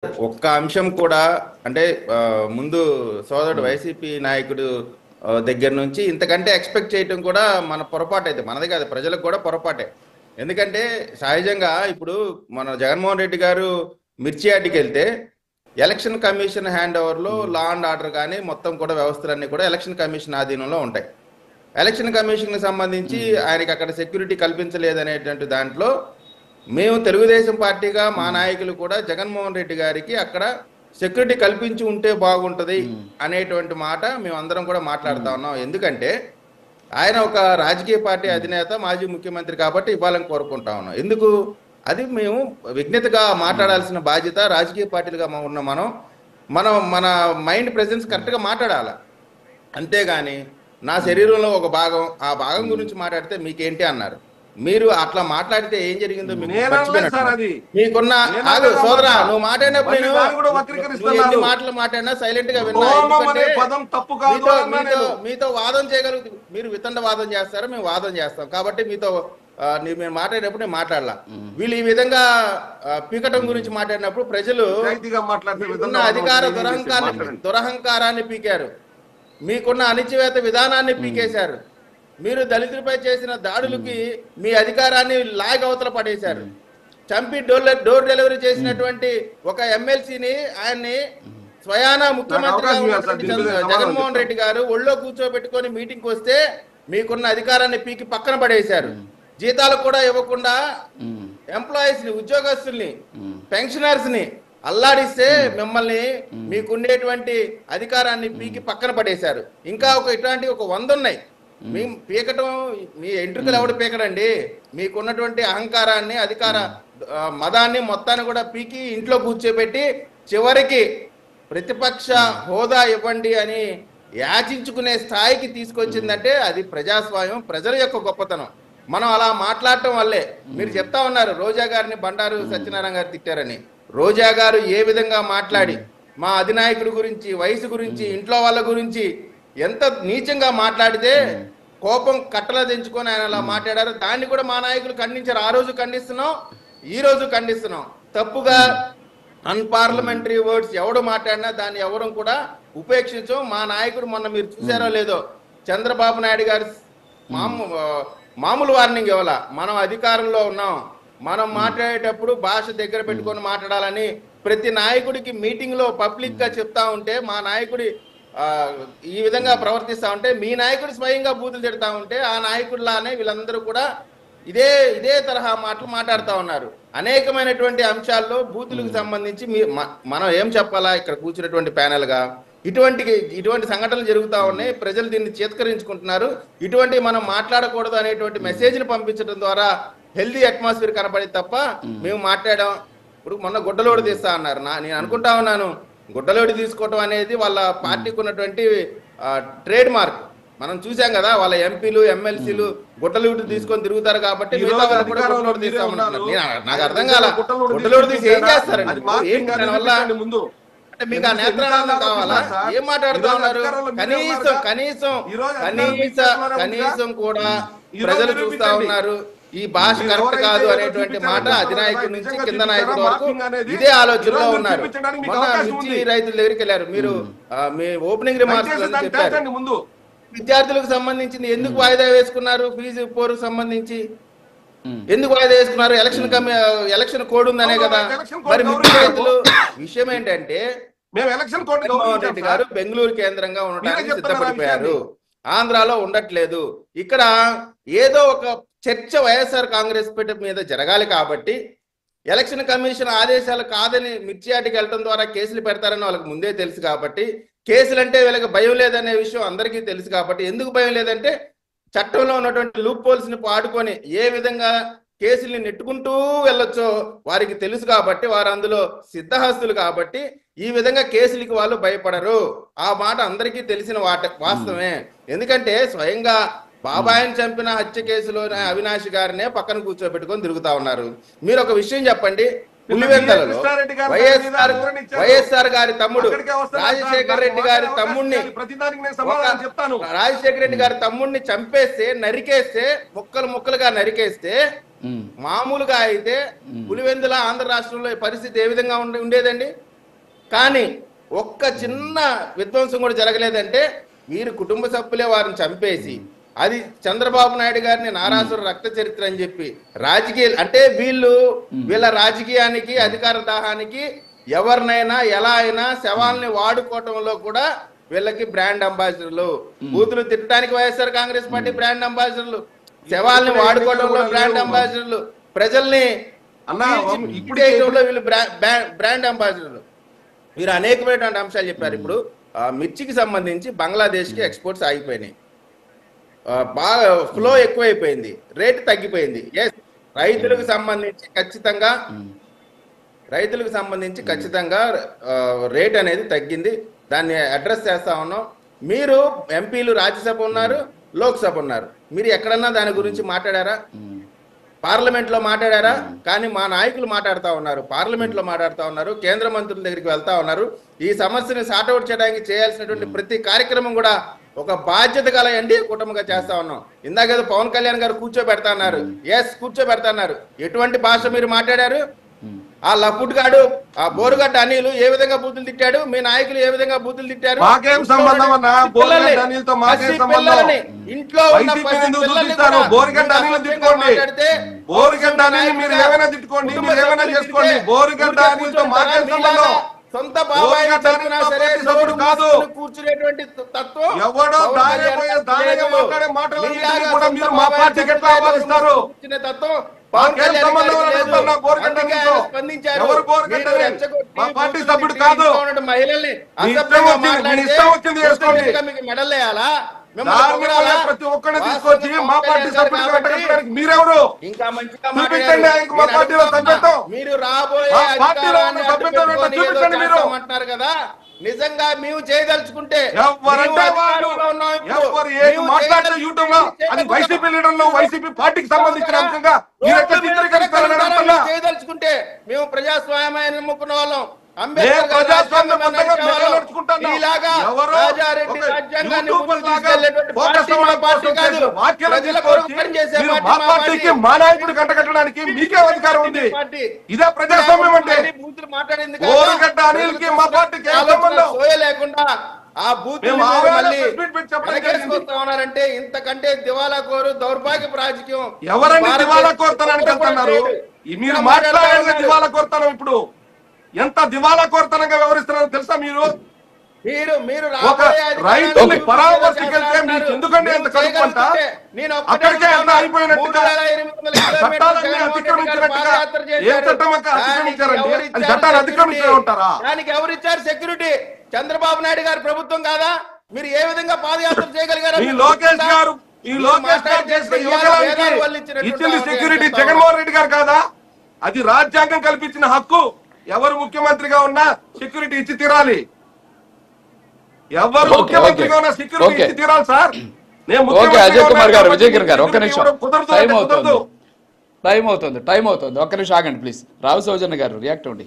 ఒక్క అంశం కూడా అంటే ముందు సోదరుడు వైసీపీ నాయకుడు దగ్గర నుంచి ఇంతకంటే ఎక్స్పెక్ట్ చేయటం కూడా మన పొరపాటు అయితే మనది కాదు, ప్రజలకు కూడా పొరపాటే. ఎందుకంటే సహజంగా ఇప్పుడు మన జగన్మోహన్ రెడ్డి గారు మిర్చి యార్డ్కి వెళ్తే ఎలక్షన్ కమిషన్ హ్యాండ్ ఓవర్లో లా అండ్ ఆర్డర్ కానీ మొత్తం కూడా వ్యవస్థలన్నీ కూడా ఎలక్షన్ కమిషన్ ఆధీనంలో ఉంటాయి. ఎలక్షన్ కమిషన్కి సంబంధించి ఆయనకి అక్కడ సెక్యూరిటీ కల్పించలేదనేటువంటి దాంట్లో మేము తెలుగుదేశం పార్టీగా మా నాయకులు కూడా జగన్మోహన్ రెడ్డి గారికి అక్కడ సెక్యూరిటీ కల్పించి ఉంటే బాగుంటుంది అనేటువంటి మాట మేమందరం కూడా మాట్లాడుతూ ఉన్నాం. ఎందుకంటే ఆయన ఒక రాజకీయ పార్టీ అధినేత, మాజీ ముఖ్యమంత్రి కాబట్టి ఇవ్వాలని కోరుకుంటా ఉన్నాం. ఎందుకు అది మేము విజ్ఞతగా మాట్లాడాల్సిన బాధ్యత రాజకీయ పార్టీలుగా ఉన్న మన మైండ్ ప్రెజెన్స్ కరెక్ట్గా మాట్లాడాలి. అంతేగాని నా శరీరంలో ఒక భాగం, ఆ భాగం గురించి మాట్లాడితే మీకేంటి అన్నారు. మీరు అట్లా మాట్లాడితే ఏం జరిగిందో మీకున్న సోదరా, నువ్వు మాట్లాడినప్పుడు నేను మాటలు మాట్లాడినా సైలెంట్ గా విన్నా. మీతో వాదం చేయగలుగుతుంది. మీరు వితండ వాదం చేస్తారో మేము వాదం చేస్తాం కాబట్టి మీతో మేము మాట్లాడేటప్పుడు నేను మాట్లాడలా. వీళ్ళు ఈ విధంగా పీకటం గురించి మాట్లాడినప్పుడు ప్రజలు ఉన్న అధికార దురహంకారాన్ని పీకారు, మీకున్న అణిచివేత విధానాన్ని పీకేశారు, మీరు దళితులపై చేసిన దాడులకి మీ అధికారాన్ని లాగ్ అవతల పడేశారు, చంపి డోర్ డెలివరీ చేసినటువంటి ఒక ఎమ్మెల్సీని ఆయన్ని స్వయానా ముఖ్యమంత్రి జగన్మోహన్ రెడ్డి గారు ఒళ్ళో కూర్చోబెట్టుకొని మీటింగ్కి వస్తే మీకున్న అధికారాన్ని పీకి పక్కన పడేశారు. జీతాలు కూడా ఇవ్వకుండా ఎంప్లాయీస్ ని, ఉద్యోగస్తుల్ని, పెన్షనర్స్ ని అల్లాడిస్తే మిమ్మల్ని మీకుండేటువంటి అధికారాన్ని పీకి పక్కన పడేశారు. ఇంకా ఇట్లాంటి 100 ఉన్నాయి. మీ పీకటం, మీ ఎంట్రుకలు ఎవడు పీకడండి? మీకున్నటువంటి అహంకారాన్ని, అధికార మదాన్ని మొత్తాన్ని కూడా పీకి ఇంట్లో కూర్చోబెట్టి చివరికి ప్రతిపక్ష హోదా ఇవ్వండి అని యాచించుకునే స్థాయికి తీసుకొచ్చిందంటే అది ప్రజాస్వామ్యం, ప్రజల యొక్క గొప్పతనం. మనం అలా మాట్లాడటం వల్లే మీరు చెప్తా ఉన్నారు రోజా గారిని బండారు సత్యనారాయణ గారు తిట్టారని. రోజా గారు ఏ విధంగా మాట్లాడి మా అధినాయకుడి గురించి, వయసు గురించి, ఇంట్లో వాళ్ళ గురించి ఎంత నీచంగా మాట్లాడితే కోపం కట్టలా తెంచుకొని ఆయన అలా మాట్లాడారు. దాన్ని కూడా మా నాయకులు ఖండించారు. ఆ రోజు ఖండిస్తున్నాం, ఈ రోజు ఖండిస్తున్నాం. తప్పుగా అన్పార్లమెంటరీ వర్డ్స్ ఎవడు మాట్లాడినా దాన్ని ఎవరు కూడా ఉపేక్షించం. మా నాయకుడు మొన్న మీరు చూసారో లేదో చంద్రబాబు నాయుడు గారు మామూలు వార్నింగ్ ఇవ్వాల, మనం అధికారంలో ఉన్నాం, మనం మాట్లాడేటప్పుడు భాష దగ్గర పెట్టుకొని మాట్లాడాలని ప్రతి నాయకుడికి మీటింగ్ లో పబ్లిక్ గా చెప్తా ఉంటే, మా నాయకుడి ఈ విధంగా ప్రవర్తిస్తా ఉంటే, మీ నాయకుడు స్వయంగా బూతులు తిడతా ఉంటే ఆ నాయకుడిలానే వీళ్ళందరూ కూడా ఇదే తరహా మాటలు మాట్లాడుతూ ఉన్నారు. అనేకమైనటువంటి అంశాల్లో బూతులకు సంబంధించి మనం ఏం చెప్పాలా ఇక్కడ కూర్చున్నటువంటి ప్యానెల్ గా? ఇటువంటి సంఘటనలు జరుగుతూ ఉన్నాయి. ప్రజలు దీన్ని చేత్కరించుకుంటున్నారు. ఇటువంటి మనం మాట్లాడకూడదు అనేటువంటి మెసేజ్ని పంపించడం ద్వారా హెల్దీ అట్మాస్ఫియర్ కనపడేది తప్ప మేము మాట్లాడాం. ఇప్పుడు మొన్న గుడ్డలోడు తీస్తా అన్నారు. నేను అనుకుంటా ఉన్నాను, గుడ్డలోడి తీసుకోవటం అనేది వాళ్ళ పార్టీకి ఉన్నటువంటి ట్రేడ్ మార్క్. మనం చూసాం కదా, వాళ్ళ ఎంపీలు, ఎమ్మెల్సీలు గుడ్డలోడు తీసుకొని తిరుగుతారు కాబట్టి మిగతా వాళ్ళు కూడా గుడ్డలోడు తీస్తామన్నారు. నాకు అర్థం కాల, గుడ్డలోడు తీసి ఏం చేస్తారండి? వల్ల అంటే మీకు ఆ నేత్రానందం కావాలా? ఏం మాట్లాడుతూ ఉన్నారు? కనీసం కూడా ప్రజలు చూస్తా ఉన్నారు. ఈ భాష కరెక్ట్ కాదు అనేటువంటి మాట అధినాయకుడి నుంచి కింద నాయకుడి వరకు ఇదే ఆలోచనలో ఉన్నారు. మొన్న మిర్చి రైతుల దగ్గరికి వెళ్ళారు. మీరు మీ ఓపెనింగ్ రిమార్క్స్ చెప్పారు, విద్యార్థులకు సంబంధించింది ఎందుకు వాయిదా వేసుకున్నారు? ఫీజు పోరుకు సంబంధించి ఎందుకు వాయిదా వేసుకున్నారు? ఎలక్షన్ కోడ్ ఉందనే కదా. మరి మిర్చి రైతులు విషయం ఏంటంటే, జగన్మోహన్ రెడ్డి గారు బెంగళూరు కేంద్రంగా ఉండడానికి సిద్ధపడిపోయారు, ఆంధ్రాలో ఉండట్లేదు. ఇక్కడ ఏదో ఒక చర్చ వైఎస్ఆర్ కాంగ్రెస్ పార్టీ మీద జరగాలి కాబట్టి ఎలక్షన్ కమిషన్ ఆదేశాలు కాదని మిర్చి యార్డ్కి వెళ్ళడం ద్వారా కేసులు పెడతారని వాళ్ళకి ముందే తెలుసు కాబట్టి, కేసులు అంటే వీళ్ళకి భయం లేదనే విషయం అందరికీ తెలుసు కాబట్టి, ఎందుకు భయం లేదంటే చట్టంలో ఉన్నటువంటి లూప్ హోల్స్ ని పాడుకొని ఏ విధంగా కేసుల్ని నెట్టుకుంటూ వెళ్ళొచ్చో వారికి తెలుసు కాబట్టి, వారు అందులో సిద్ధహస్తులు కాబట్టి ఈ విధంగా కేసులకి వాళ్ళు భయపడరు. ఆ మాట అందరికీ తెలిసిన వాస్తవమే. ఎందుకంటే స్వయంగా బాబాయిని చంపిన హత్య కేసులో అవినాష్ గారినే పక్కన కూర్చోబెట్టుకొని తిరుగుతా ఉన్నారు. మీరు ఒక విషయం చెప్పండి, పులివెందలలో వైఎస్ఆర్ గారి తమ్ముడు రాజశేఖర రెడ్డి గారి తమ్ముడిని చంపేస్తే, నరికేస్తే, ముక్కలుగా నరికేస్తే, మామూలుగా అయితే పులివెందుల ఆంధ్ర రాష్ట్రంలో పరిస్థితి ఏ విధంగా ఉండేదండి? కానీ ఒక్క చిన్న విధ్వంసం కూడా జరగలేదంటే మీరు కుటుంబ సభ్యులే వారిని చంపేసి అది చంద్రబాబు నాయుడు గారిని నారాసుర రక్త చరిత్ర అని చెప్పి రాజకీయ అంటే వీళ్ళ రాజకీయానికి అధికార దాహానికి ఎవరినైనా ఎలా అయినా శవాల్ని వాడుకోవటంలో కూడా వీళ్ళకి బ్రాండ్ అంబాసిడర్లు, బూతులు తిట్టడానికి వైఎస్ఆర్ కాంగ్రెస్ పార్టీ బ్రాండ్ అంబాసిడర్లు, శవాల్ని వాడుకోవడంలో బ్రాండ్ అంబాసిడర్లు, ప్రజల్ని వీళ్ళు బ్రాండ్ అంబాసిడర్లు. మీరు అనేకమైనటువంటి అంశాలు చెప్పారు. ఇప్పుడు మిర్చికి సంబంధించి బంగ్లాదేశ్ కి ఎక్స్పోర్ట్స్ ఆగిపోయినాయి, బాగా ఫ్లో ఎక్కువైపోయింది, రేటు తగ్గిపోయింది. రైతులకు సంబంధించి ఖచ్చితంగా రేట్ అనేది తగ్గింది, దాన్ని అడ్రస్ చేస్తా ఉన్నాం. మీరు ఎంపీలు రాజ్యసభ ఉన్నారు, లోక్సభ ఉన్నారు, మీరు ఎక్కడన్నా దాని గురించి మాట్లాడారా? పార్లమెంట్ లో మాట్లాడారా? కానీ మా నాయకులు మాట్లాడుతూ ఉన్నారు, పార్లమెంట్ లో మాట్లాడుతూ ఉన్నారు, కేంద్ర మంత్రుల దగ్గరికి వెళ్తా ఉన్నారు. ఈ సమస్యని సార్ట్అవుట్ చేయడానికి చేయాల్సినటువంటి ప్రతి కార్యక్రమం కూడా ఒక బాధ్యత గల ఎన్డీఏ కూటమిగా చేస్తా ఉన్నాం. ఇందాకేదో పవన్ కళ్యాణ్ గారు కూర్చోబెడతా అన్నారు. కూర్చోబెడతా అన్నారు. ఎటువంటి భాష మీరు మాట్లాడారు? ఆ లఫుట్ గాడు, ఆ బోరుగడ్డ అనిలు ఏ విధంగా బూతులు తిట్టాడు, మీ నాయకులు ఏ విధంగా బూతులు తిట్టారు? ఇంట్లో సొంత బాబాయ్ కూర్చునేటువంటి తత్వం తత్వం పవన్ కళ్యాణ్ మహిళల్ని మీకు మెడల్ వేయాలా? ప్రతి ఒక్కరిని తీసుకొచ్చి మా పార్టీ సభ్యులు మీరెవరు? ఇంకా మంచిగా మీరు రాబోయే అంటున్నారు కదా, నిజంగా మేము చేయదలుచుకుంటే వైసీపీ లీడర్లు వైసీపీ పార్టీకి సంబంధించిన అంశంగా చేయదలుచుకుంటే మేము ప్రజాస్వామ్యాన్ని నమ్ముకున్న వాళ్ళం. మా నాయకుడు కంటకట్టడానికి మీకే అధికారం ఉంది. ఇదే ప్రజాస్వామ్యం అంటే. అనిల్కి మా పార్టీకి లేకుండా ఆ బూత్ ఉన్నారంటే ఇంతకంటే దివాలా కోరు దౌర్భాగ్యపు రాజకీయం. ఎవరండి దివాలా కోరుతానని వెళ్తున్నారు? మీరు మాట్లాడే దివాలా కోరుతాను. ఇప్పుడు ఎంత దివాలా కోరుతనంగా వ్యవహరిస్తున్నారో తెలుసా? మీరు రైతుల్ని పరామర్శకి వెళ్తే మీకు ఎందుకంటే ఎంత కడుపుంట? అక్కడికే ఎంత అయిపోయినట్టుగా చట్టాలన్నీ అతిక్రమించినట్టుగా ఏం చట్టం అతిక్రమించారండి? అది చట్టాలు అతిక్రమించే ఉంటారా? దానికి ఎవరిచ్చారు సెక్యూరిటీ? చంద్రబాబు నాయుడు గారి ప్రభుత్వం కాదా? మీరు ఏ విధంగా పాదయాత్ర చేయగలిగారు? ఈ లోకేష్ గారు చేసిన యువకులకి ఇచ్చింది సెక్యూరిటీ జగన్మోహన్ రెడ్డి గారు కాదా? అది రాజ్యాంగం కల్పించిన హక్కు. ఎవరు ముఖ్యమంత్రిగా ఉన్నా సెక్యూరిటీ ఇచ్చి తీరాలి. ఎవరు ముఖ్యమంత్రిగా ఉన్నా సెక్యూరిటీ ఇచ్చి తీరాలి సార్. అజయ్ కుమార్ గారు, విజయ్ గారు ఒక్క నిమిషం, టైం అవుతుంది, ఒక్క నిమిషం ఆగండి ప్లీజ్. రావు సౌజన్య గారు రియాక్ట్ అవ్వండి.